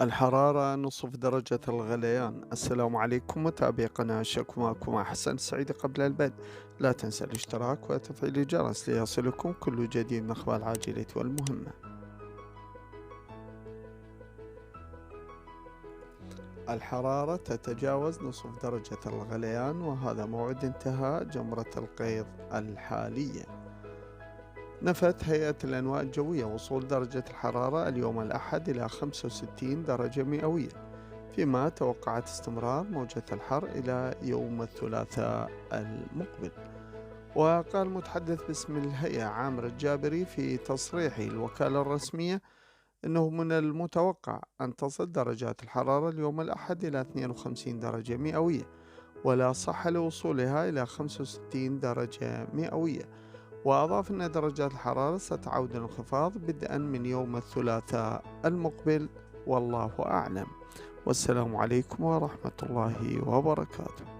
الحرارة نصف درجة الغليان. السلام عليكم متابعي قناة شكماكم أحسن سعيد. قبل البدء لا تنسى الاشتراك وتفعيل الجرس ليصلكم كل جديد من أخبار العاجلة والمهمة. الحرارة تتجاوز نصف درجة الغليان، وهذا موعد انتهاء جمرة القيظ الحالية. نفت هيئة الأنواع الجوية وصول درجة الحرارة اليوم الأحد إلى 65 درجة مئوية، فيما توقعت استمرار موجة الحر إلى يوم الثلاثاء المقبل. وقال متحدث باسم الهيئة عامر الجابري في تصريحه الوكالة الرسمية أنه من المتوقع أن تصل درجات الحرارة اليوم الأحد إلى 52 درجة مئوية، ولا صحة لوصولها إلى 65 درجة مئوية. وأضاف أن درجات الحرارة ستعود للانخفاض بدءا من يوم الثلاثاء المقبل، والله أعلم. والسلام عليكم ورحمة الله وبركاته.